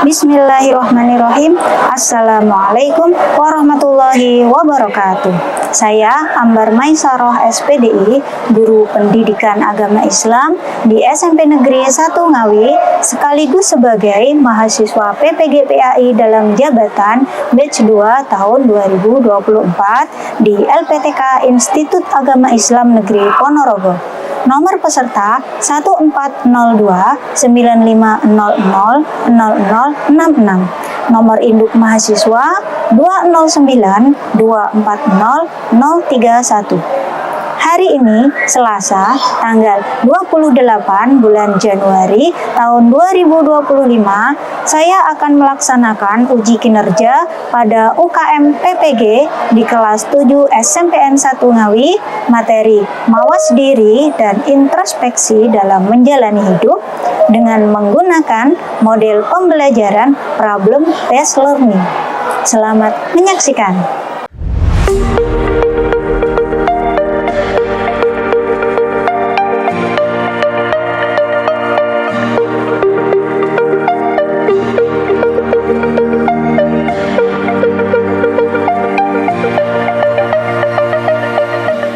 Bismillahirrahmanirrahim. Assalamualaikum warahmatullahi wabarakatuh. Saya Ambar Maisarah SPDI, Guru Pendidikan Agama Islam di SMP Negeri 1 Ngawi, sekaligus sebagai mahasiswa PPGPAI dalam jabatan batch 2 tahun 2024 di LPTK Institut Agama Islam Negeri Ponorogo. Nomor peserta 140295000066. Nomor induk mahasiswa 209240031. Hari ini Selasa tanggal 28 bulan Januari tahun 2025, saya akan melaksanakan uji kinerja pada UKM PPG di kelas 7 SMPN 1 Ngawi, materi mawas diri dan introspeksi dalam menjalani hidup dengan menggunakan model pembelajaran problem based learning. Selamat menyaksikan.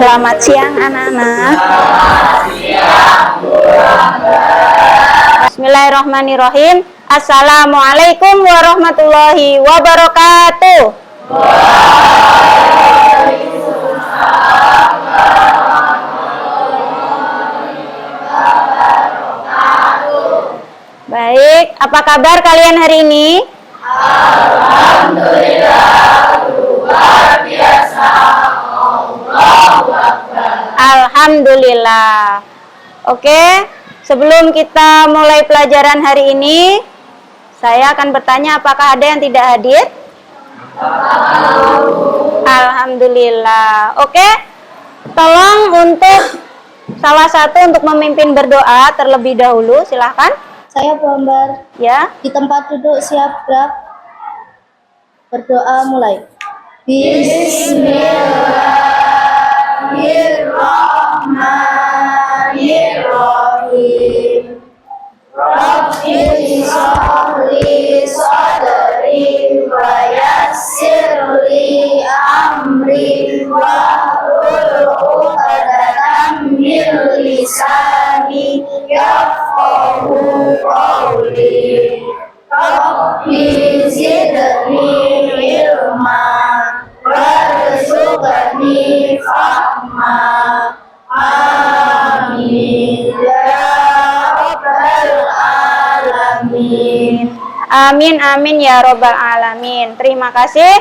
Selamat siang anak-anak. Bismillahirrahmanirrahim. Assalamualaikum warahmatullahi wabarakatuh. Baik, apa kabar kalian hari ini? Alhamdulillah, luar biasa. Alhamdulillah. Oke, sebelum kita mulai pelajaran hari ini, saya akan bertanya apakah ada yang tidak hadir? Alhamdulillah. Oke, tolong untuk salah satu untuk memimpin berdoa terlebih dahulu, silahkan. Saya Bu Ambar. Ya. Di tempat duduk siap gerak. Berdoa mulai. Bismillahirrahmanirrahim. Rabbi sholli sadri wa yassirli amri wahlul 'uqdatam min lisani yafqahu qawli. Rabbi zidni ilma warzuqni fahma. Amin ya rabbal alamin. Amin amin ya robbal alamin. Terima kasih.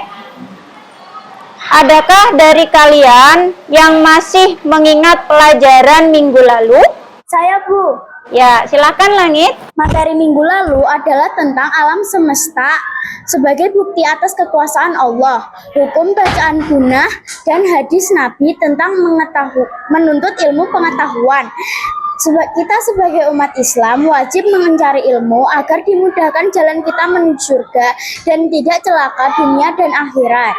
Adakah dari kalian yang masih mengingat pelajaran minggu lalu? Saya Bu. Ya, silakan Langit. Materi minggu lalu adalah tentang alam semesta sebagai bukti atas kekuasaan Allah, hukum bacaan gunah, dan hadis Nabi tentang menuntut ilmu pengetahuan. Kita sebagai umat Islam wajib mencari ilmu agar dimudahkan jalan kita menuju surga dan tidak celaka dunia dan akhirat.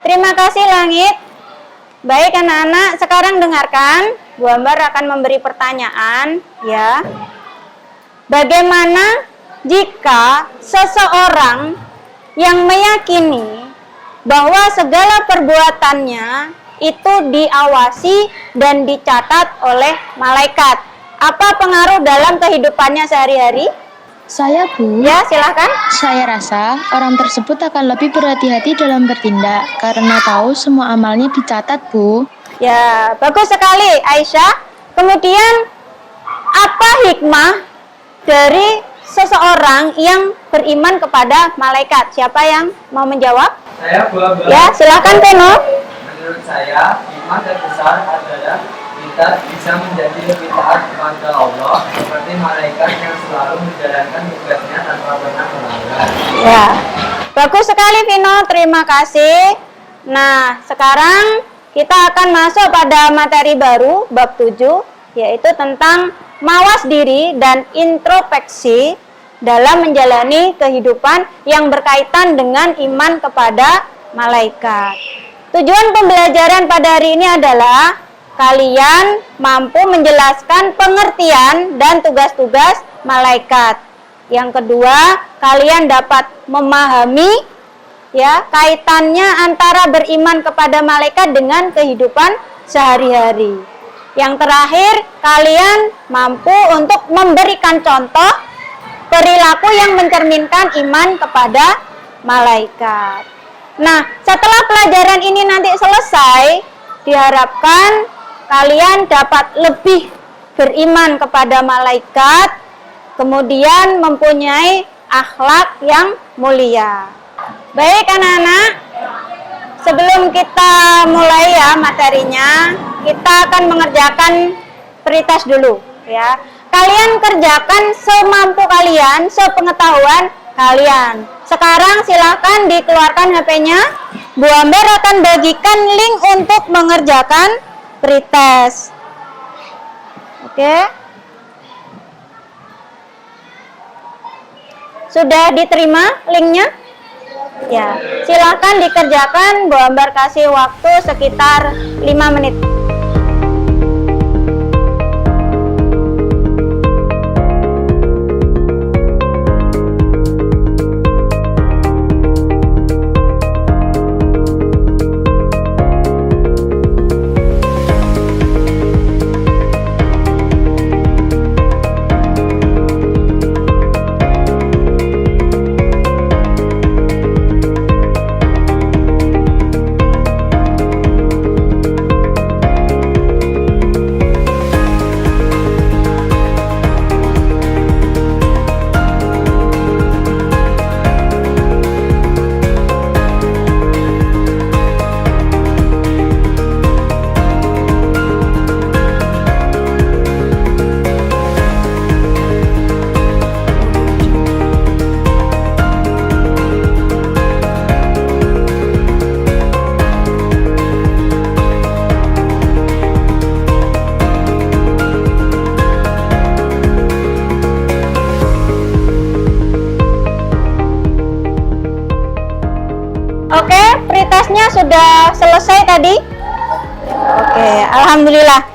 Terima kasih Langit. Baik anak-anak, sekarang dengarkan. Bu Ambar akan memberi pertanyaan, ya. Bagaimana jika seseorang yang meyakini bahwa segala perbuatannya itu diawasi dan dicatat oleh malaikat? Apa pengaruh dalam kehidupannya sehari-hari? Saya Bu. Ya, silahkan. Saya rasa orang tersebut akan lebih berhati-hati dalam bertindak karena tahu semua amalnya dicatat Bu. Ya, bagus sekali Aisyah. Kemudian apa hikmah dari seseorang yang beriman kepada malaikat? Siapa yang mau menjawab? Saya Bu Ambar. Ya, silakan Teno. Menurut saya, hikmah terbesar adalah kita bisa menjadi lebih taat kepada Allah seperti malaikat yang selalu menjalankan tugasnya tanpa pernah melanggar. Ya, bagus sekali Vino, terima kasih. Nah, sekarang kita akan masuk pada materi baru, bab 7, yaitu tentang mawas diri dan introspeksi dalam menjalani kehidupan yang berkaitan dengan iman kepada malaikat. Tujuan pembelajaran pada hari ini adalah kalian mampu menjelaskan pengertian dan tugas-tugas malaikat. Yang kedua, kalian dapat memahami ya kaitannya antara beriman kepada malaikat dengan kehidupan sehari-hari. Yang terakhir, kalian mampu untuk memberikan contoh perilaku yang mencerminkan iman kepada malaikat. Nah, setelah pelajaran ini nanti selesai, diharapkan kalian dapat lebih beriman kepada malaikat, kemudian mempunyai akhlak yang mulia. Baik anak-anak, sebelum kita mulai ya materinya, kita akan mengerjakan pretest dulu ya. Kalian kerjakan semampu kalian, sepengetahuan kalian. Sekarang silahkan dikeluarkan HP-nya. Bu Amber akan bagikan link untuk mengerjakan pretest. Oke. Sudah diterima linknya? Ya, silahkan dikerjakan. Bu Ambar kasih waktu sekitar 5 menit. Oke, pretestnya sudah selesai tadi. Oke, alhamdulillah.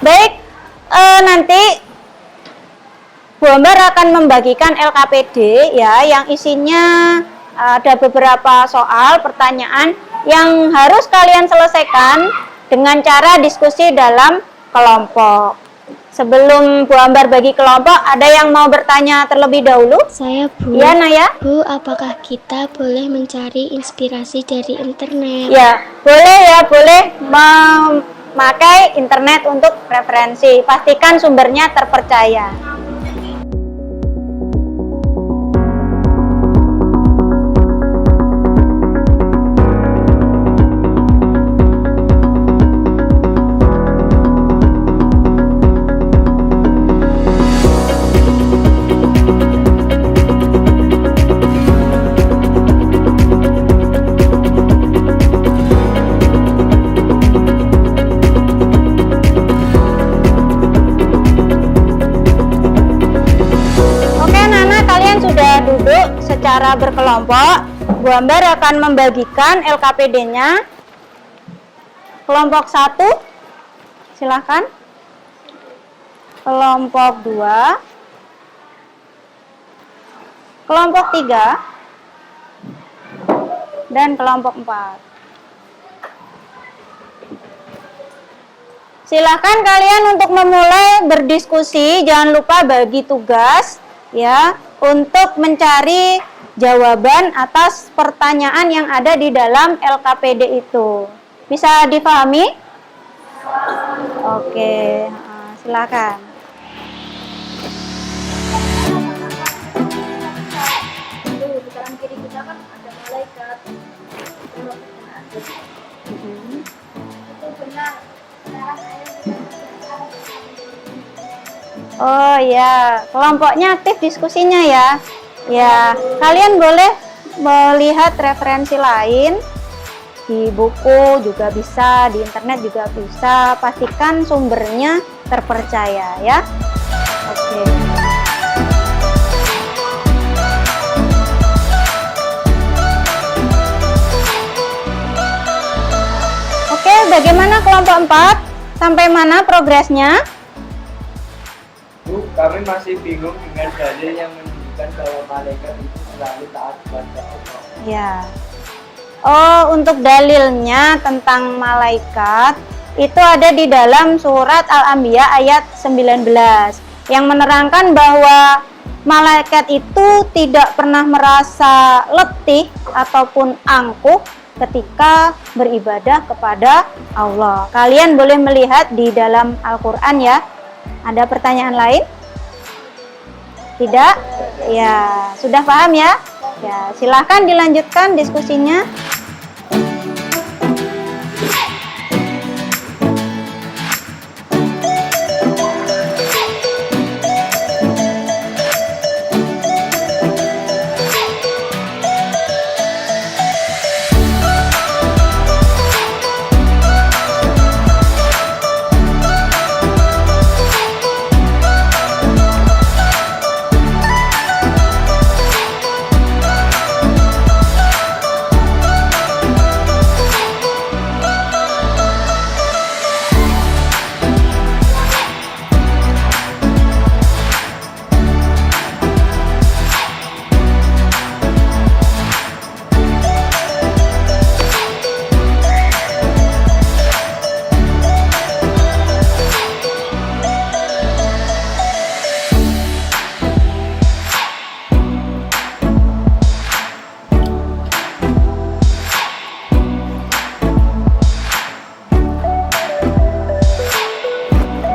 Baik, nanti Bu Ambar akan membagikan LKPD ya, yang isinya ada beberapa soal pertanyaan yang harus kalian selesaikan dengan cara diskusi dalam kelompok. Sebelum Bu Ambar bagi kelompok, ada yang mau bertanya terlebih dahulu? Saya Bu. Ya, Naya? Bu, apakah kita boleh mencari inspirasi dari internet? Ya, boleh ya, boleh memakai internet untuk referensi. Pastikan sumbernya terpercaya. Secara berkelompok, Bu Ambar akan membagikan LKPD-nya. Kelompok 1, silahkan. Kelompok 2, kelompok 3, dan kelompok 4. Silahkan kalian untuk memulai berdiskusi, jangan lupa bagi tugas ya, untuk mencari jawaban atas pertanyaan yang ada di dalam LKPD itu. Bisa dipahami? Oke, silakan. Di kanan kiri kita kan ada malaikat. Itu benar. Oh ya, kelompoknya aktif diskusinya ya. Ya, kalian boleh melihat referensi lain di buku juga bisa, di internet juga bisa. Pastikan sumbernya terpercaya ya. Oke. Oke, bagaimana kelompok 4? Sampai mana progresnya? Bu, kami masih bingung dengan dalil yang menunjukkan menunjukkan bahwa malaikat itu selalu taat kepada Allah. Ya. Oh, untuk dalilnya tentang malaikat itu ada di dalam surat Al-Anbiya ayat 19 yang menerangkan bahwa malaikat itu tidak pernah merasa letih ataupun angkuh ketika beribadah kepada Allah. Kalian boleh melihat di dalam Al-Qur'an ya. Ada pertanyaan lain? Tidak? Ya, sudah paham ya? Ya, silahkan dilanjutkan diskusinya.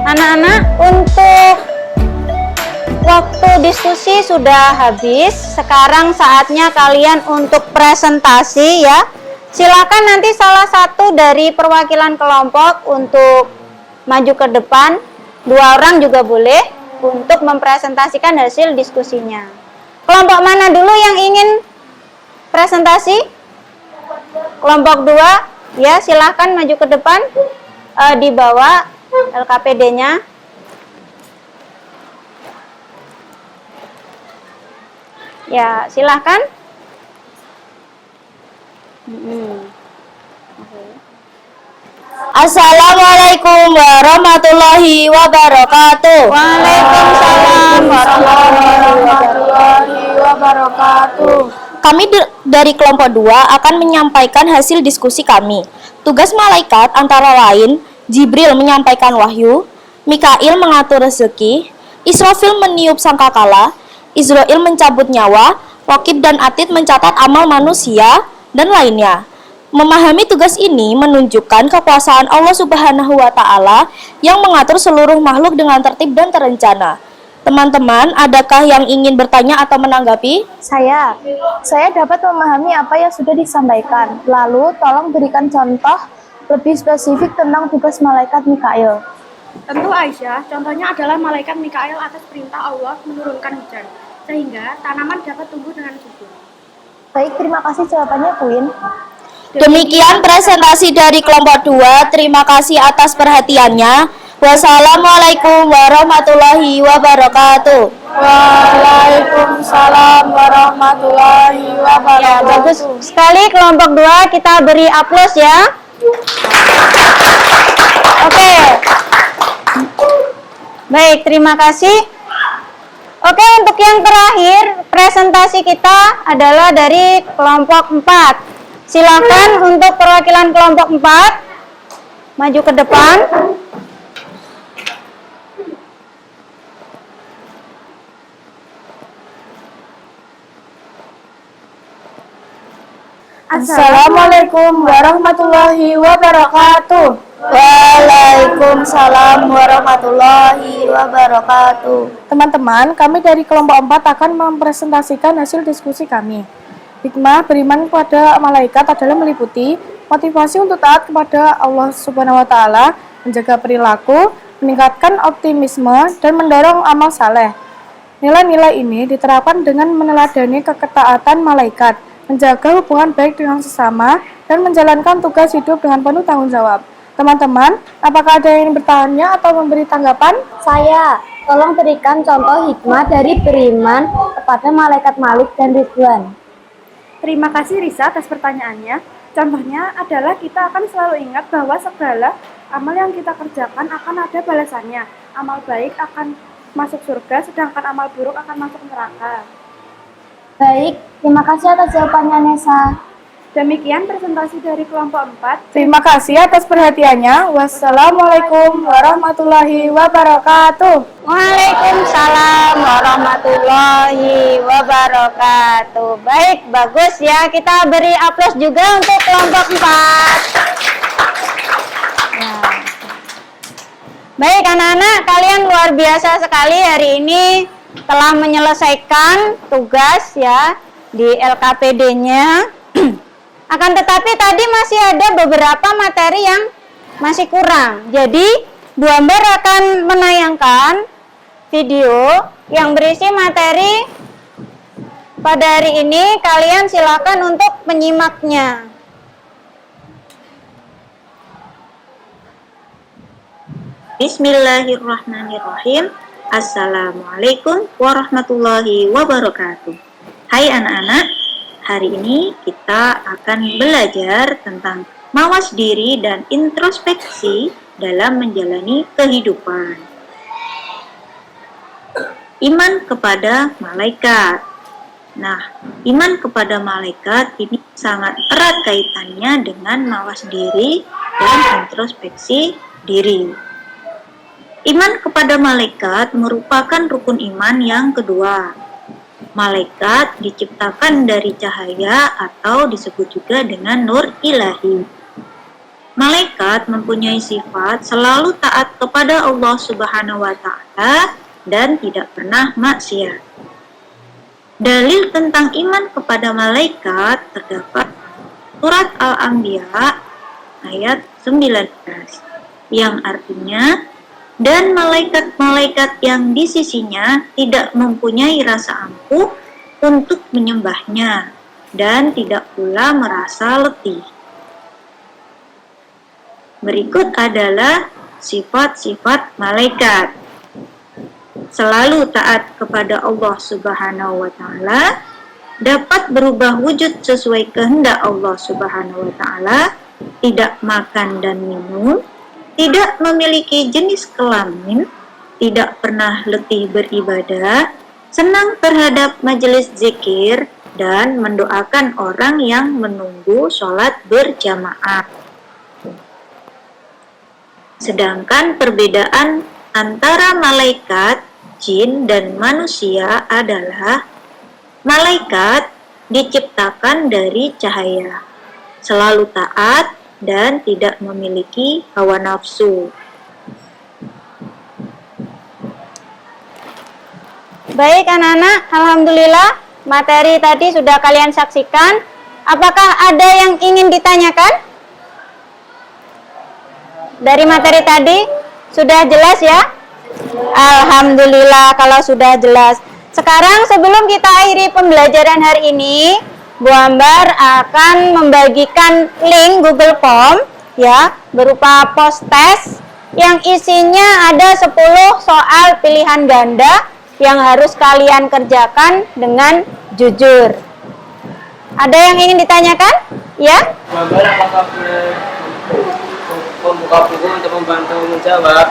Anak-anak, untuk waktu diskusi sudah habis. Sekarang saatnya kalian untuk presentasi ya. Silakan nanti salah satu dari perwakilan kelompok untuk maju ke depan. 2 orang juga boleh untuk mempresentasikan hasil diskusinya. Kelompok mana dulu yang ingin presentasi? Kelompok 2, ya silakan maju ke depan. Dibawa LKPD-nya. Ya, silahkan. Assalamualaikum warahmatullahi wabarakatuh. Waalaikumsalam warahmatullahi wabarakatuh. Kami dari kelompok 2 akan menyampaikan hasil diskusi kami. Tugas malaikat antara lain Jibril menyampaikan wahyu, Mikail mengatur rezeki, Israfil meniup sangkakala, Israel mencabut nyawa, Raqib dan Atid mencatat amal manusia, dan lainnya. Memahami tugas ini menunjukkan kekuasaan Allah Subhanahu wa Ta'ala yang mengatur seluruh makhluk dengan tertib dan terencana. Teman-teman, adakah yang ingin bertanya atau menanggapi? Saya dapat memahami apa yang sudah disampaikan. Lalu, tolong berikan contoh lebih spesifik tentang tugas malaikat Mikail. Tentu Aisyah, contohnya adalah malaikat Mikail atas perintah Allah menurunkan hujan, sehingga tanaman dapat tumbuh dengan subur. Baik, terima kasih jawabannya, Queen. Demikian presentasi dari kelompok 2. Terima kasih atas perhatiannya. Wassalamualaikum warahmatullahi wabarakatuh. Waalaikumsalam warahmatullahi wabarakatuh. Ya, bagus sekali kelompok 2, kita beri aplaus ya. Oke. Baik, terima kasih. Oke, untuk yang terakhir, presentasi kita adalah dari kelompok 4. Silakan untuk perwakilan kelompok 4 maju ke depan. Assalamualaikum warahmatullahi wabarakatuh. Waalaikumsalam warahmatullahi wabarakatuh. Teman-teman, kami dari kelompok 4 akan mempresentasikan hasil diskusi kami. Hikmah beriman kepada malaikat adalah meliputi motivasi untuk taat kepada Allah Subhanahu wa Ta'ala, menjaga perilaku, meningkatkan optimisme, dan mendorong amal saleh. Nilai-nilai ini diterapkan dengan meneladani keketaatan malaikat, menjaga hubungan baik dengan sesama, dan menjalankan tugas hidup dengan penuh tanggung jawab. Teman-teman, apakah ada yang ingin bertanya atau memberi tanggapan? Saya, tolong berikan contoh hikmah dari beriman kepada malaikat Malik dan Ridwan. Terima kasih Risa atas pertanyaannya. Contohnya adalah kita akan selalu ingat bahwa segala amal yang kita kerjakan akan ada balasannya. Amal baik akan masuk surga, sedangkan amal buruk akan masuk neraka. Baik, terima kasih atas jawabannya Nesa. Demikian presentasi dari kelompok 4. Terima kasih atas perhatiannya. Wassalamualaikum warahmatullahi wabarakatuh. Waalaikumsalam warahmatullahi wabarakatuh. Baik, bagus ya. Kita beri aplaus juga untuk kelompok 4. Ya. Baik anak-anak, kalian luar biasa sekali hari ini telah menyelesaikan tugas ya di LKPD-nya. Akan tetapi tadi masih ada beberapa materi yang masih kurang. Jadi, Bu Ambar akan menayangkan video yang berisi materi pada hari ini. Kalian silakan untuk menyimaknya. Bismillahirrahmanirrahim. Assalamualaikum warahmatullahi wabarakatuh. Hai anak-anak, hari ini kita akan belajar tentang mawas diri dan introspeksi dalam menjalani kehidupan. Iman kepada malaikat. Nah, iman kepada malaikat ini sangat erat kaitannya dengan mawas diri dan introspeksi diri. Iman kepada malaikat merupakan rukun iman yang kedua. Malaikat diciptakan dari cahaya atau disebut juga dengan nur ilahi. Malaikat mempunyai sifat selalu taat kepada Allah Subhanahu wa Ta'ala dan tidak pernah maksiat. Dalil tentang iman kepada malaikat terdapat surat Al-Anbiya ayat 19 yang artinya, dan malaikat-malaikat yang di sisinya tidak mempunyai rasa ampuh untuk menyembahnya dan tidak pula merasa letih. Berikut adalah sifat-sifat malaikat. Selalu taat kepada Allah Subhanahu wa Ta'ala, dapat berubah wujud sesuai kehendak Allah Subhanahu wa Ta'ala, tidak makan dan minum, tidak memiliki jenis kelamin, tidak pernah letih beribadah, senang terhadap majelis zikir, dan mendoakan orang yang menunggu sholat berjamaah. Sedangkan perbedaan antara malaikat, jin, dan manusia adalah malaikat diciptakan dari cahaya, selalu taat, dan tidak memiliki hawa nafsu. Baik anak-anak, alhamdulillah materi tadi sudah kalian saksikan. Apakah ada yang ingin ditanyakan? Dari materi tadi sudah jelas ya? Alhamdulillah kalau sudah jelas. Sekarang sebelum kita akhiri pembelajaran hari ini, Bu Ambar akan membagikan link Google Form ya berupa post test yang isinya ada 10 soal pilihan ganda yang harus kalian kerjakan dengan jujur. Ada yang ingin ditanyakan? Ya? Bu Ambar, apakah boleh membuka buku untuk membantu menjawab?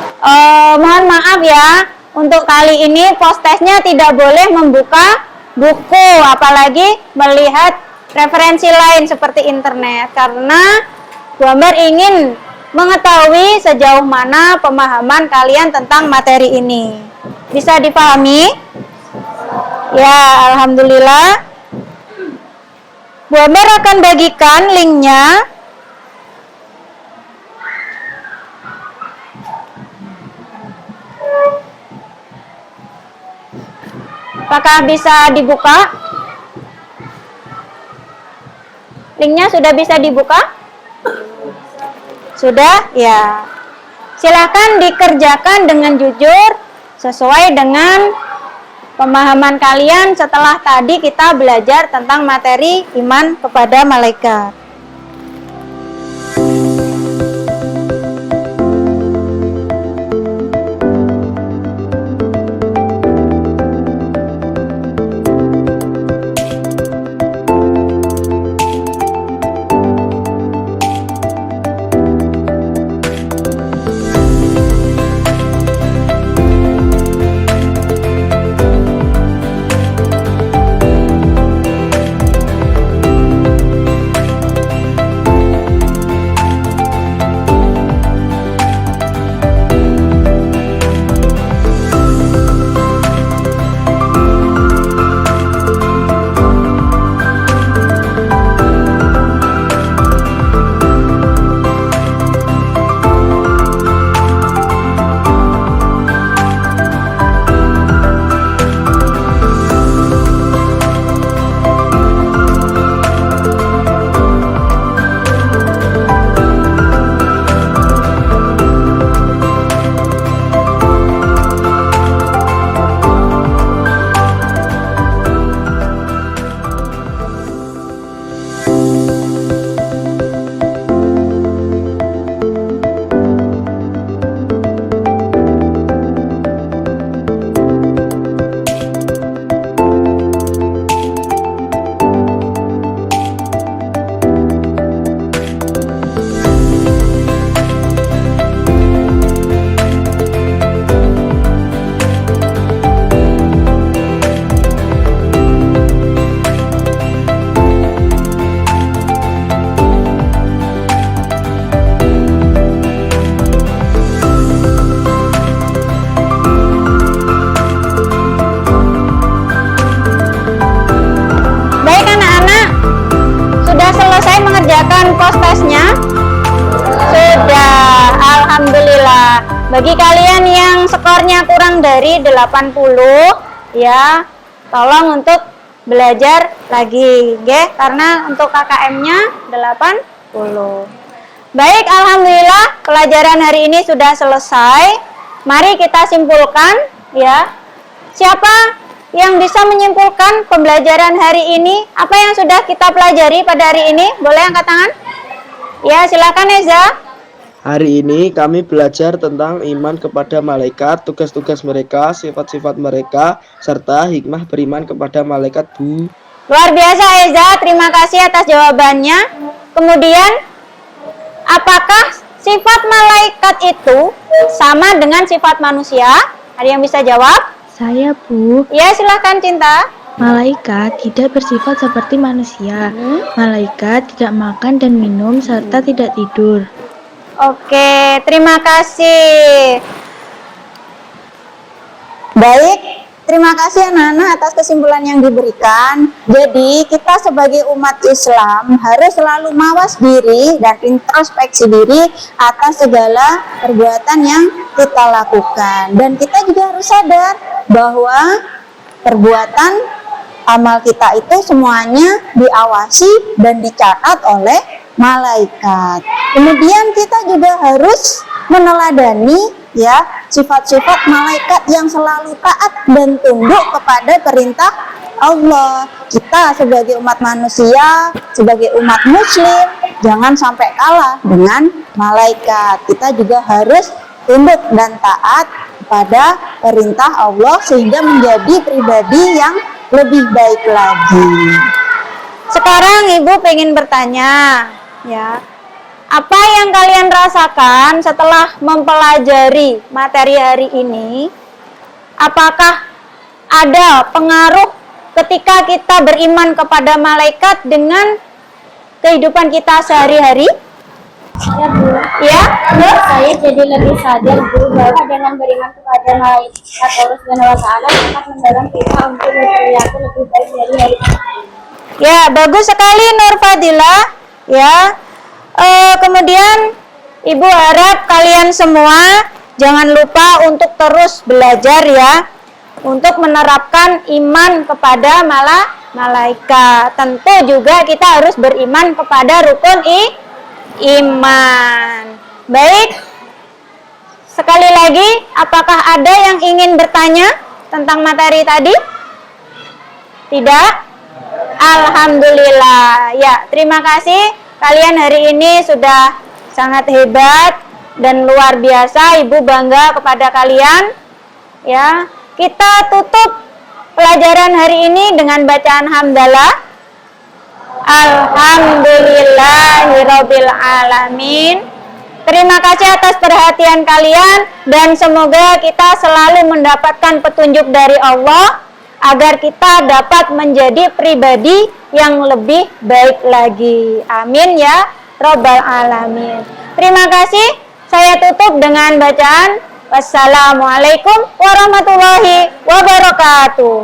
Mohon maaf ya, untuk kali ini post testnya tidak boleh membuka buku, apalagi melihat referensi lain seperti internet, karena Bu Ambar ingin mengetahui sejauh mana pemahaman kalian tentang materi ini. Bisa dipahami? Ya, alhamdulillah. Bu Ambar akan bagikan linknya. Apakah bisa dibuka? Linknya sudah bisa dibuka? Sudah? Ya. Silahkan dikerjakan dengan jujur sesuai dengan pemahaman kalian setelah tadi kita belajar tentang materi iman kepada malaikat. Bagi kalian yang skornya kurang dari 80 ya, tolong untuk belajar lagi, karena untuk KKM-nya 80. Baik, alhamdulillah pelajaran hari ini sudah selesai. Mari kita simpulkan ya. Siapa yang bisa menyimpulkan pembelajaran hari ini? Apa yang sudah kita pelajari pada hari ini? Boleh angkat tangan? Ya, silakan Eza. Hari ini kami belajar tentang iman kepada malaikat, tugas-tugas mereka, sifat-sifat mereka, serta hikmah beriman kepada malaikat, Bu. Luar biasa Eza, terima kasih atas jawabannya. Kemudian, apakah sifat malaikat itu sama dengan sifat manusia? Ada yang bisa jawab? Saya, Bu. Ya, silakan Cinta. Malaikat tidak bersifat seperti manusia. Malaikat tidak makan dan minum serta tidak tidur. Oke, terima kasih. Baik, terima kasih anak-anak atas kesimpulan yang diberikan. Jadi, kita sebagai umat Islam harus selalu mawas diri dan introspeksi diri atas segala perbuatan yang kita lakukan. Dan kita juga harus sadar bahwa perbuatan amal kita itu semuanya diawasi dan dicatat oleh malaikat. Kemudian kita juga harus meneladani ya sifat-sifat malaikat yang selalu taat dan tunduk kepada perintah Allah. Kita sebagai umat manusia, sebagai umat muslim, jangan sampai kalah dengan malaikat. Kita juga harus tunduk dan taat kepada perintah Allah sehingga menjadi pribadi yang lebih baik lagi. Sekarang Ibu pengen bertanya, ya, apa yang kalian rasakan setelah mempelajari materi hari ini? Apakah ada pengaruh ketika kita beriman kepada malaikat dengan kehidupan kita sehari-hari? Ya, Bu. Ya, Saya jadi lebih sadar, Bu, bahwa dengan beriman kepada malaikat Allah Subhanahu wa Ta'ala dapat mendorong kita untuk berperilaku lebih baik dari hari ini. ya, bagus sekali Nur Fadila. Ya, kemudian Ibu harap kalian semua jangan lupa untuk terus belajar ya, untuk menerapkan iman kepada malaikat. Tentu juga kita harus beriman kepada rukun iman. Baik, sekali lagi, apakah ada yang ingin bertanya tentang materi tadi? Tidak? Alhamdulillah. Ya, terima kasih. Kalian hari ini sudah sangat hebat dan luar biasa. Ibu bangga kepada kalian. Ya, kita tutup pelajaran hari ini dengan bacaan hamdalah. Alhamdulillahirabbil alamin. Terima kasih atas perhatian kalian dan semoga kita selalu mendapatkan petunjuk dari Allah agar kita dapat menjadi pribadi yang lebih baik lagi. Amin ya rabbal alamin. Terima kasih. Saya tutup dengan bacaan wassalamualaikum warahmatullahi wabarakatuh.